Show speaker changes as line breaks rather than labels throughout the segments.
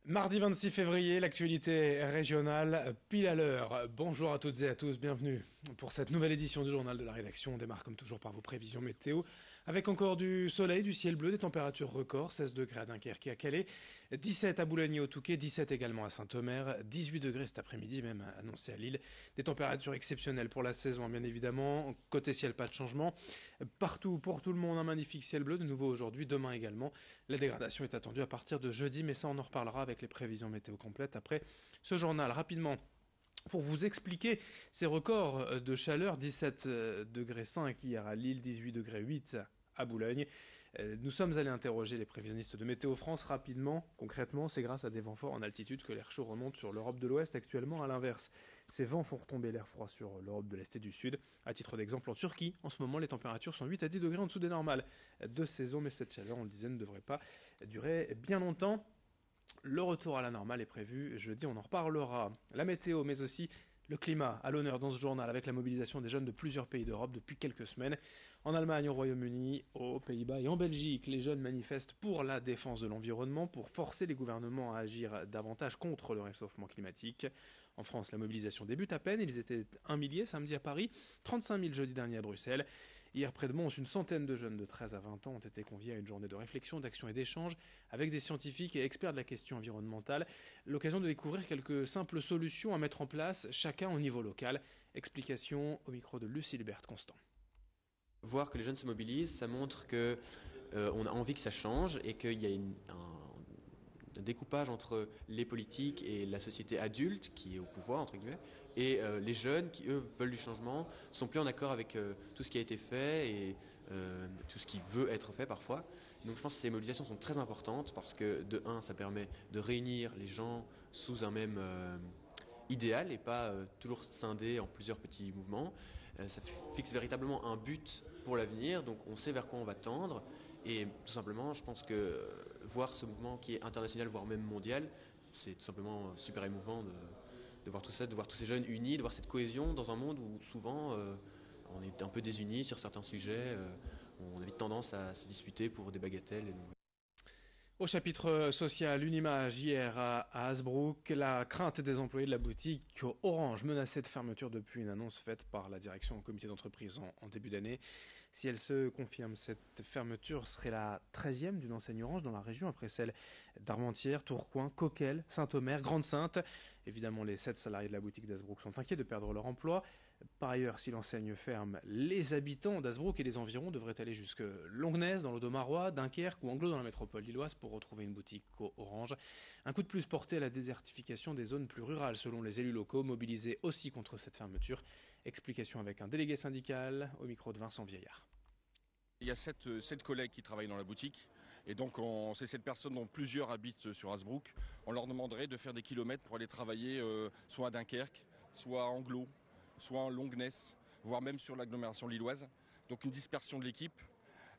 Mardi 26 février, l'actualité régionale pile à l'heure. Bonjour à toutes et à tous, bienvenue pour cette nouvelle édition du journal de la rédaction. On démarre comme toujours par vos prévisions météo, avec encore du soleil, du ciel bleu, des températures records, 16 degrés à Dunkerque et à Calais, 17 à Boulogne et au Touquet, 17 également à Saint-Omer, 18 degrés cet après-midi même annoncé à Lille. Des températures exceptionnelles pour la saison bien évidemment, côté ciel pas de changement. Partout, pour tout le monde, un magnifique ciel bleu, de nouveau aujourd'hui, demain également. La dégradation est attendue à partir de jeudi, mais ça on en reparlera avec les prévisions météo complètes après ce journal. Rapidement, pour vous expliquer ces records de chaleur, 17 degrés 5 hier à Lille, 18 degrés 8 à Boulogne. Nous sommes allés interroger les prévisionnistes de Météo France rapidement. Concrètement, c'est grâce à des vents forts en altitude que l'air chaud remonte sur l'Europe de l'Ouest actuellement. À l'inverse, ces vents font retomber l'air froid sur l'Europe de l'Est et du Sud. À titre d'exemple, en Turquie, en ce moment, les températures sont 8 à 10 degrés en dessous des normales de saison, mais cette chaleur, on le disait, ne devrait pas durer bien longtemps. Le retour à la normale est prévu jeudi, on en reparlera. La météo, mais aussi le climat à l'honneur dans ce journal avec la mobilisation des jeunes de plusieurs pays d'Europe depuis quelques semaines. En Allemagne, au Royaume-Uni, aux Pays-Bas et en Belgique, les jeunes manifestent pour la défense de l'environnement, pour forcer les gouvernements à agir davantage contre le réchauffement climatique. En France, la mobilisation débute à peine. Ils étaient 1 millier samedi à Paris, 35 000 jeudi dernier à Bruxelles. Hier, près de Mons, une centaine de jeunes de 13 à 20 ans ont été conviés à une journée de réflexion, d'action et d'échange avec des scientifiques et experts de la question environnementale. L'occasion de découvrir quelques simples solutions à mettre en place, chacun au niveau local. Explication au micro de Lucille Constant.
Voir que les jeunes se mobilisent, ça montre que on a envie que ça change et qu'il y a un découpage entre les politiques et la société adulte qui est au pouvoir entre guillemets et les jeunes qui eux veulent du changement, sont plus en accord avec tout ce qui a été fait et tout ce qui veut être fait parfois. Donc je pense que ces mobilisations sont très importantes parce que de un, ça permet de réunir les gens sous un même idéal et pas toujours scindé en plusieurs petits mouvements. Ça fixe véritablement un but pour l'avenir, donc on sait vers quoi on va tendre. Et tout simplement, je pense que voir ce mouvement qui est international, voire même mondial, c'est tout simplement super émouvant de voir tout ça, de voir tous ces jeunes unis, de voir cette cohésion dans un monde où souvent on est un peu désunis sur certains sujets, on a vite tendance à se disputer pour des bagatelles.
Au chapitre social, une image hier à Hasbrook, la crainte des employés de la boutique Orange menacée de fermeture depuis une annonce faite par la direction au comité d'entreprise en début d'année. Si elle se confirme, cette fermeture serait la 13e d'une enseigne Orange dans la région, après celle d'Armentières, Tourcoing, Coquelles, Saint-Omer, Grande-Sainte. Évidemment, les 7 salariés de la boutique d'Hasbrook sont inquiets de perdre leur emploi. Par ailleurs, si l'enseigne ferme, les habitants d'Hasbrook et des environs devraient aller jusque Longnes dans l'Audomarois, Dunkerque ou Anglo dans la métropole lilloise pour retrouver une boutique Orange. Un coup de plus porté à la désertification des zones plus rurales selon les élus locaux, mobilisés aussi contre cette fermeture. Explication avec un délégué syndical au micro de Vincent Vieillard.
Il y a 7 collègues qui travaillent dans la boutique et donc c'est 7 personnes dont plusieurs habitent sur Hasbrook. On leur demanderait de faire des kilomètres pour aller travailler soit à Dunkerque, soit à Anglo, soit en Longnes, voire même sur l'agglomération lilloise. Donc une dispersion de l'équipe,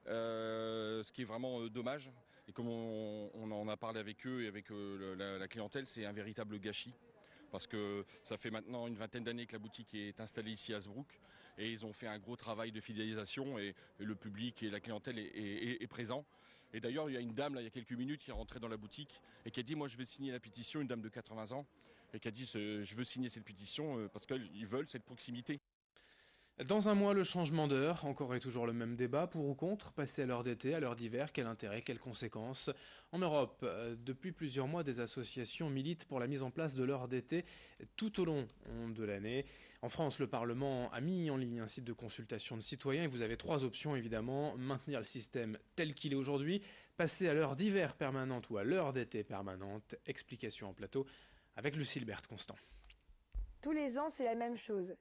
ce qui est vraiment dommage. Et comme on en a parlé avec eux et avec la clientèle, c'est un véritable gâchis. Parce que ça fait maintenant une vingtaine d'années que la boutique est installée ici à Hasbrook et ils ont fait un gros travail de fidélisation et le public et la clientèle est présent. Et d'ailleurs, il y a une dame, là, il y a quelques minutes, qui est rentrée dans la boutique et qui a dit « Moi, je vais signer la pétition », une dame de 80 ans, et qui a dit « Je veux signer cette pétition parce qu'ils veulent cette proximité ».
Dans un mois, le changement d'heure, encore et toujours le même débat, pour ou contre, passer à l'heure d'été, à l'heure d'hiver, quel intérêt, quelles conséquences. En Europe, depuis plusieurs mois, des associations militent pour la mise en place de l'heure d'été tout au long de l'année. En France, le Parlement a mis en ligne un site de consultation de citoyens et vous avez 3 options évidemment. Maintenir le système tel qu'il est aujourd'hui, passer à l'heure d'hiver permanente ou à l'heure d'été permanente. Explication en plateau avec Lucille Constant.
Tous les ans, c'est la même chose.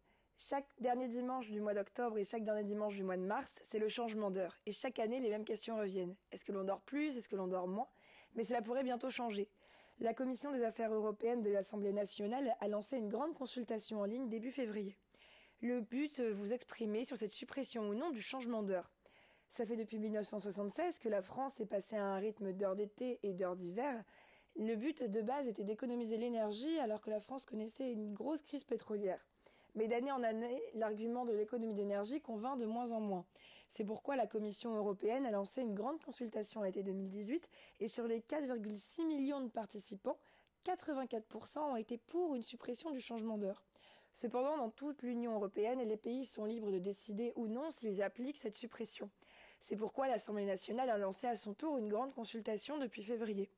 Chaque dernier dimanche du mois d'octobre et chaque dernier dimanche du mois de mars, c'est le changement d'heure. Et chaque année, les mêmes questions reviennent. Est-ce que l'on dort plus? Est-ce que l'on dort moins? Mais cela pourrait bientôt changer. La Commission des affaires européennes de l'Assemblée nationale a lancé une grande consultation en ligne début février. Le but, vous exprimer sur cette suppression ou non du changement d'heure. Ça fait depuis 1976 que la France est passée à un rythme d'heures d'été et d'heures d'hiver. Le but de base était d'économiser l'énergie alors que la France connaissait une grosse crise pétrolière. Mais d'année en année, l'argument de l'économie d'énergie convainc de moins en moins. C'est pourquoi la Commission européenne a lancé une grande consultation à l'été 2018 et sur les 4,6 millions de participants, 84% ont été pour une suppression du changement d'heure. Cependant, dans toute l'Union européenne, les pays sont libres de décider ou non s'ils appliquent cette suppression. C'est pourquoi l'Assemblée nationale a lancé à son tour une grande consultation depuis février.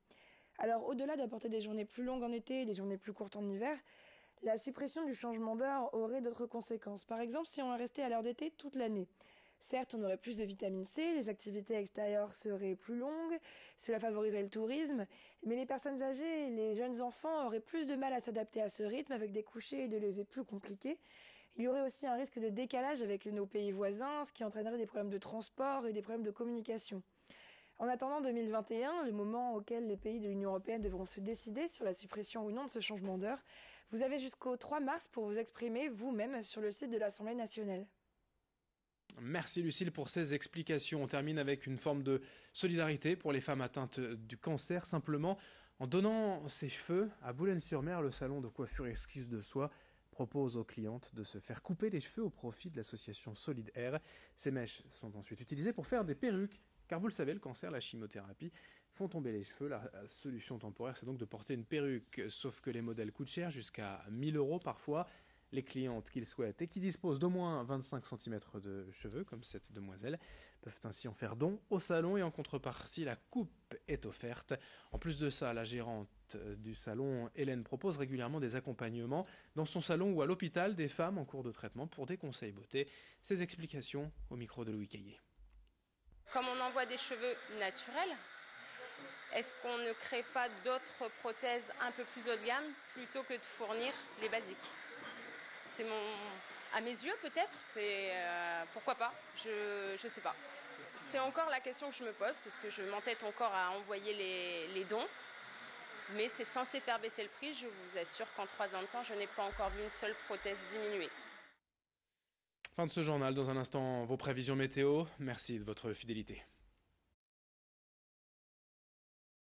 Alors, au-delà d'apporter des journées plus longues en été et des journées plus courtes en hiver, la suppression du changement d'heure aurait d'autres conséquences. Par exemple, si on restait à l'heure d'été toute l'année. Certes, on aurait plus de vitamine C, les activités extérieures seraient plus longues, cela favoriserait le tourisme, mais les personnes âgées et les jeunes enfants auraient plus de mal à s'adapter à ce rythme avec des couchers et des levées plus compliqués. Il y aurait aussi un risque de décalage avec nos pays voisins, ce qui entraînerait des problèmes de transport et des problèmes de communication. En attendant 2021, le moment auquel les pays de l'Union européenne devront se décider sur la suppression ou non de ce changement d'heure, vous avez jusqu'au 3 mars pour vous exprimer vous-même sur le site de l'Assemblée nationale.
Merci Lucille pour ces explications. On termine avec une forme de solidarité pour les femmes atteintes du cancer, simplement en donnant ses cheveux. À Boulogne-sur-Mer, le salon de coiffure Excuse de Soi propose aux clientes de se faire couper les cheveux au profit de l'association Solid Air. Ces mèches sont ensuite utilisées pour faire des perruques, car vous le savez, le cancer, la chimiothérapie font tomber les cheveux. La solution temporaire, c'est donc de porter une perruque, sauf que les modèles coûtent cher, jusqu'à 1 000 € parfois. Les clientes qui le souhaitent et qui disposent d'au moins 25 cm de cheveux, comme cette demoiselle, peuvent ainsi en faire don au salon et en contrepartie, la coupe est offerte. En plus de ça, la gérante du salon, Hélène, propose régulièrement des accompagnements dans son salon ou à l'hôpital des femmes en cours de traitement pour des conseils beauté. Ces explications au micro de Louis Caillé.
Comme on envoie des cheveux naturels, est-ce qu'on ne crée pas d'autres prothèses un peu plus haut de gamme plutôt que de fournir les basiques ? À mes yeux peut-être, pourquoi pas, je sais pas. C'est encore la question que je me pose parce que je m'entête encore à envoyer les dons, mais c'est censé faire baisser le prix. Je vous assure qu'en 3 ans de temps, je n'ai pas encore vu une seule prothèse diminuer.
Fin de ce journal, dans un instant vos prévisions météo, merci de votre fidélité.